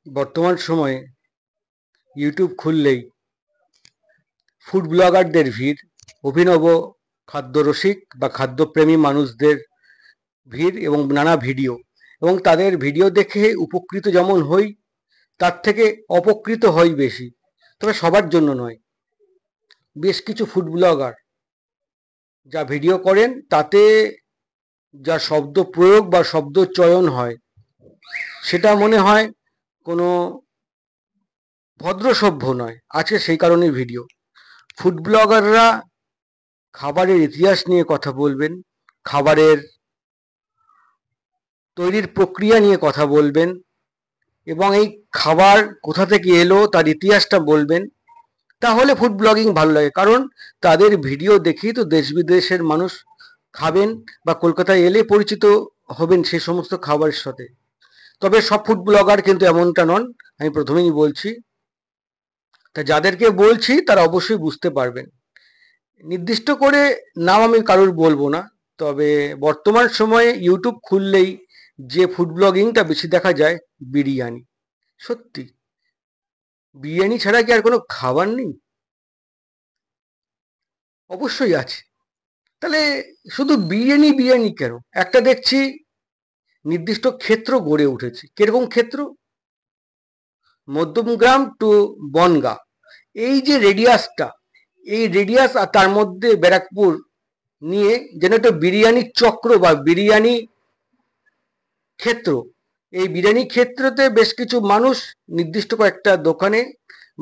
বর্তমান সময়ে ইউটিউব খুললেই ফুড ব্লগারদের ভিড়, অভিনব খাদ্যরসিক বা খাদ্যপ্রেমী মানুষদের ভিড় এবং নানা ভিডিও, এবং তাদের ভিডিও দেখে উপকৃত যেমন হই, তার থেকে অপকৃত হই বেশি। তবে সবার জন্য নয়। বেশ কিছু ফুড ব্লগার যা ভিডিও করেন তাতে যা শব্দ প্রয়োগ বা শব্দ চয়ন হয়, সেটা মনে হয় কোনো ভদ্র সভ্য নয়। আজকে সেই কারণেই ভিডিও। ফুড ব্লগাররা খাবারের ইতিহাস নিয়ে কথা বলবেন, খাবারের তৈরির প্রক্রিয়া নিয়ে কথা বলবেন, এবং এই খাবার কোথা থেকে এলো তার ইতিহাসটা বলবেন। তাহলে ফুড ব্লগিং ভালো লাগে, কারণ তাদের ভিডিও দেখেই তো দেশ বিদেশের মানুষ খাবেন বা কলকাতায় এলে পরিচিত হবেন সেই সমস্ত খাবারের সাথে। তবে সব ফুড ব্লগার কিন্তু এমনটা নন, আমি প্রথমেই বলছি। তা যাদেরকে বলছি তারা অবশ্যই বুঝতে পারবেন। নির্দিষ্ট করে নাম আমি কারোর বলবো না, তবে বর্তমান সময়ে ইউটিউব খুললেই যে ফুড ব্লগিংটা বেশি দেখা যায়, বিরিয়ানি। সত্যি, বিরিয়ানি ছাড়া কি আর কোনো খাবার নেই? অবশ্যই আছে। তাহলে শুধু বিরিয়ানি বিরিয়ানি কেন? একটা দেখছি নির্দিষ্ট ক্ষেত্র গড়ে উঠেছে। কিরকম ক্ষেত্র? মধ্যমগ্রাম টু বনগাঁ, এই যে রেডিয়াসটা, এই রেডিয়াস আর তার মধ্যে ব্যারাকপুর নিয়ে যেন একটা বিরিয়ানি চক্র বা বিরিয়ানি ক্ষেত্র। এই বিরিয়ানি ক্ষেত্রতে বেশ কিছু মানুষ নির্দিষ্ট কয়েকটা দোকানে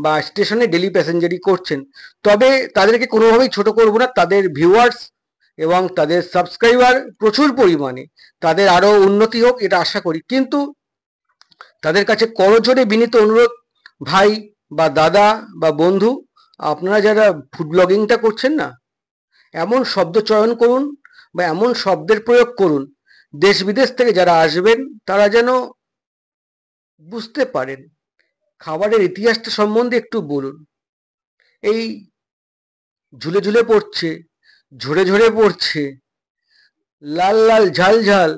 বা স্টেশনে ডেলি প্যাসেঞ্জারি করছেন। তবে তাদেরকে কোনোভাবেই ছোট করব না। তাদের ভিউয়ার্স এবং তাদের সাবস্ক্রাইবার প্রচুর পরিমাণে, তাদের আরও উন্নতি হোক এটা আশা করি। কিন্তু তাদের কাছে করজোড়ে বিনীত অনুরোধ, ভাই বা দাদা বা বন্ধু, আপনারা যারা ফুড ব্লগিংটা করছেন না, এমন শব্দ চয়ন করুন বা এমন শব্দের প্রয়োগ করুন, দেশ বিদেশ থেকে যারা আসবেন তারা যেন বুঝতে পারেন। খাবারের ইতিহাসটা সম্বন্ধে একটু বলুন। এই ঝুলে ঝুলে পড়ছে, ঝরে ঝরে পড়ছে, লাল লাল ঝাল ঝাল,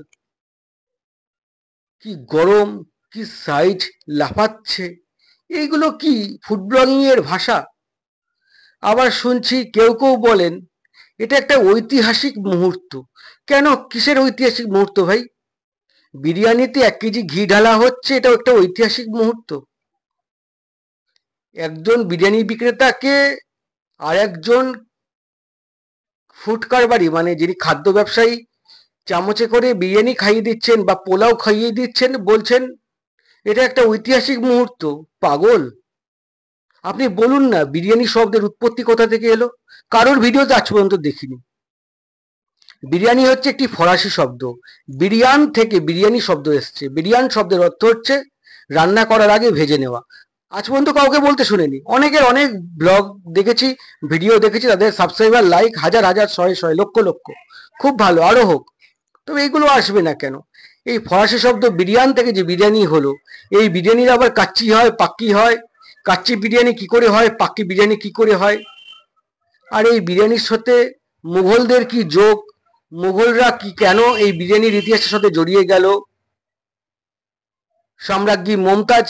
কি গরম, কি সাইজ, লাফাচ্ছে, এইগুলো কি ফুড ব্লগিং এর ভাষা? আবার শুনছি কেউ কেউ বলেন এটা একটা ঐতিহাসিক মুহূর্ত। কেন, কিসের ঐতিহাসিক মুহূর্ত ভাই? বিরিয়ানিতে 1 কেজি ঘি ঢালা হচ্ছে, এটাও একটা ঐতিহাসিক মুহূর্ত? একজন বিরিয়ানি বিক্রেতাকে আর একজন ফুড কারবারি, মানে যিনি খাদ্য ব্যবসায়ী, চামচে করে বিরিয়ানি খাইয়ে দিচ্ছেন বা পোলাও খাইয়ে দিচ্ছেন, বলছেন এটা একটা ঐতিহাসিক মুহূর্ত। পাগল! আপনি বলুন না বিরিয়ানি শব্দের উৎপত্তি কোথা থেকে এলো? কারোর ভিডিওতে আজ পর্যন্ত দেখিনি। বিরিয়ানি হচ্ছে একটি ফরাসি শব্দ। বিরিয়ান থেকে বিরিয়ানি শব্দ এসছে। বিরিয়ান শব্দের অর্থ হচ্ছে রান্না করার আগে ভেজে নেওয়া। আজ পর্যন্ত কাউকে বলতে শুনিনি। অনেকের অনেক ব্লগ দেখেছি, ভিডিও দেখেছি, তাদের সাবস্ক্রাইবার, লাইক হাজার হাজার, শয়ে শয়ে, লক্ষ লক্ষ। খুব ভালো, আরো হোক। তবে এইগুলো আসবে না কেন? এই ফরাসি শব্দ বিরিয়ান থেকে যে বিরিয়ানি হলো, এই বিরিয়ানির আবার কাচ্চি হয়, পাক্কি হয়। কাচ্চি বিরিয়ানি কি করে হয়, পাক্কি বিরিয়ানি কি করে হয়? আর এই বিরিয়ানির সাথে মুঘলদের কি যোগ? মুঘলরা কি কেন এই বিরিয়ানির ইতিহাসের সাথে জড়িয়ে গেল? সম্রাজ্ঞী মমতাজ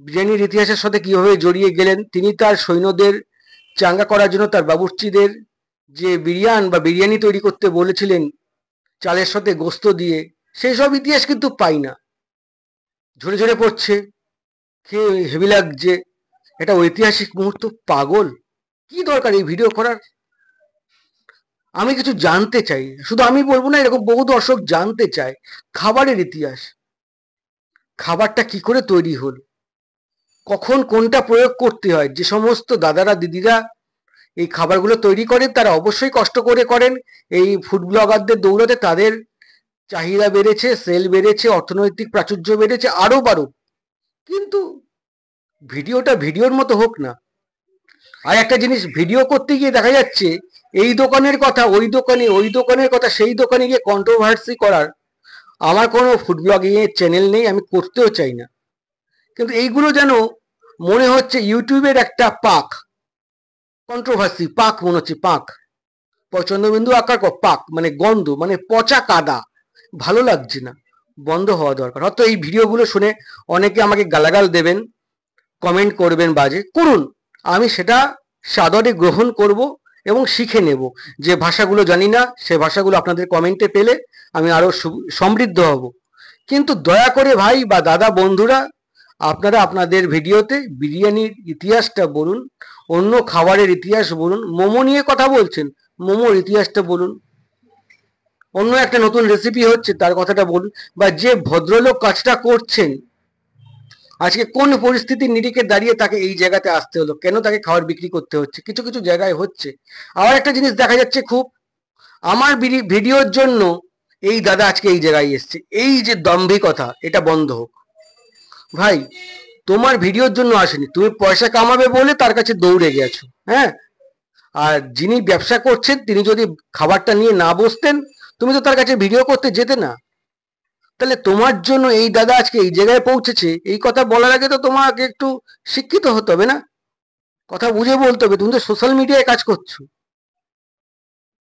বিরিয়ানির ইতিহাসের সাথে কিভাবে জড়িয়ে গেলেন? তিনি তার সৈন্যদের চাঙ্গা করার জন্য তার বাবুর্চিদের যে বিরিয়ানি তৈরি করতে বলেছিলেন চালের সাথে গোস্ত দিয়ে, সেই সব ইতিহাস কিন্তু পাই না। ঝরে ঝরে পড়ছে, খেয়ে হেভি লাগছে, এটা ঐতিহাসিক মুহূর্ত। পাগল! কি দরকার এই ভিডিও করার? আমি কিছু জানতে চাই, শুধু আমি বলবো না, এরকম বহু দর্শক জানতে চায় খাবারের ইতিহাস। খাবারটা কি করে তৈরি হলো, কখন কোনটা প্রয়োগ করতে হয়। যে সমস্ত দাদারা দিদিরা এই খাবারগুলো তৈরি করেন তারা অবশ্যই কষ্ট করে করেন। এই ফুড ব্লগারদের দৌলতে তাদের চাহিদা বেড়েছে, সেল বেড়েছে, অর্থনৈতিক প্রাচুর্য বেড়েছে, আরো বাড়ুক। কিন্তু ভিডিওটা ভিডিওর মতো হোক না। আর একটা জিনিস, ভিডিও করতে গিয়ে দেখা যাচ্ছে এই দোকানের কথা ওই দোকানে, ওই দোকানের কথা সেই দোকানে গিয়ে কন্ট্রোভার্সি করার আমার কোনো ফুড ব্লগিং এর চ্যানেল নেই, আমি করতেও চাই না। কিন্তু এইগুলো যেন মনে হচ্ছে ইউটিউবের একটা পাক, কন্ট্রোভার্সি পাক মনে হচ্ছে, পাক, চন্দ্রবিন্দু আকার পাক, মানে গন্ধ, মানে পচা কাদা। ভালো লাগছে না। বন্ধ হওয়া দরকার। হয়তো এই ভিডিওগুলো শুনে অনেকে আমাকে গালাগাল দেবেন, কমেন্ট করবেন, বাজে করুন, আমি সেটা সাদরে গ্রহণ করব এবং শিখে নেব। যে ভাষাগুলো জানি না সে ভাষাগুলো আপনাদের কমেন্টে পেলে আমি আরো সমৃদ্ধ হব। কিন্তু দয়া করে ভাই বা দাদা বন্ধুরা, আপনারা আপনাদের ভিডিওতে বিরিয়ানির ইতিহাসটা বলুন, অন্য খাবারের ইতিহাস বলুন। মোমো নিয়ে কথা বলছেন, মোমোর ইতিহাসটা বলুন। অন্য একটা নতুন রেসিপি হচ্ছে তার কথাটা বলুন। বা যে ভদ্রলোক কাজটা করছেন, আজকে কোন পরিস্থিতির নিরিখে দাঁড়িয়ে তাকে এই জায়গাতে আসতে হলো, কেন তাকে খাবার বিক্রি করতে হচ্ছে, কিছু কিছু জায়গায় হচ্ছে। আবার একটা জিনিস দেখা যাচ্ছে, খুব আমার ভিডিওর জন্য এই দাদা আজকে এই জায়গায় এসছে, এই যে দম্ভিকতা, এটা বন্ধ হোক। ভাই, তোমার ভিডিওর জন্য আসেনি, তুমি পয়সা কামাবে বলে তার কাছে দৌড়ে গেছো। হ্যাঁ, আর যিনি ব্যবসা করছেন তিনি যদি খাবারটা নিয়ে না বসতেন, তুমি তো তার কাছে ভিডিও করতে যেতে না। তাহলে তোমার জন্য এই দাদা আজকে এই জায়গায় পৌঁছেছে, এই কথা বলার আগে তো তোমাকে একটু শিক্ষিত হতে হবে না? কথা বুঝে বলতে হবে, তুমি তো সোশ্যাল মিডিয়ায় কাজ করছো।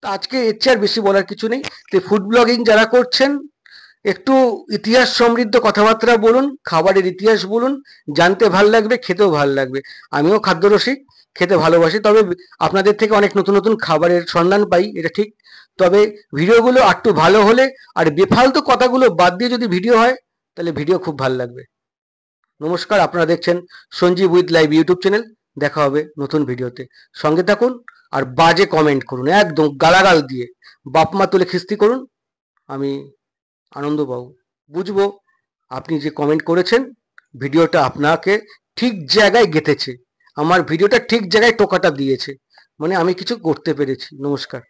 তা আজকে এর চেয়ে আর বেশি বলার কিছু নেই। তো ফুড ব্লগিং যারা করছেন, একটু ইতিহাস সমৃদ্ধ কথাবার্তা বলুন, খাবারের ইতিহাস বলুন, জানতে ভাল লাগবে, খেতেও ভাল লাগবে। আমিও খাদ্যরসিক, খেতে ভালোবাসি, তবে আপনাদের থেকে অনেক নতুন নতুন খাবারের সন্ধান পাই, এটা ঠিক। তবে ভিডিওগুলো একটু ভালো হলে আর বেফালতু কথাগুলো বাদ দিয়ে যদি ভিডিও হয়, তাহলে ভিডিও খুব ভালো লাগবে। নমস্কার, আপনারা দেখছেন Sanjeev with live YouTube channel. দেখা হবে নতুন ভিডিওতে, সঙ্গে থাকুন। আর বাজে কমেন্ট করুন, একদম গালাগাল দিয়ে বাপ মা তুলে খিস্তি করুন, আমি আনন্দ পাবো, বুঝবো আপনি যে কমেন্ট করেছেন ভিডিওটা আপনাকে ঠিক জায়গায় গেঁথেছে, আমার ভিডিওটা ঠিক জায়গায় টোকাটা দিয়েছে, মানে আমি কিছু করতে পেরেছি। নমস্কার।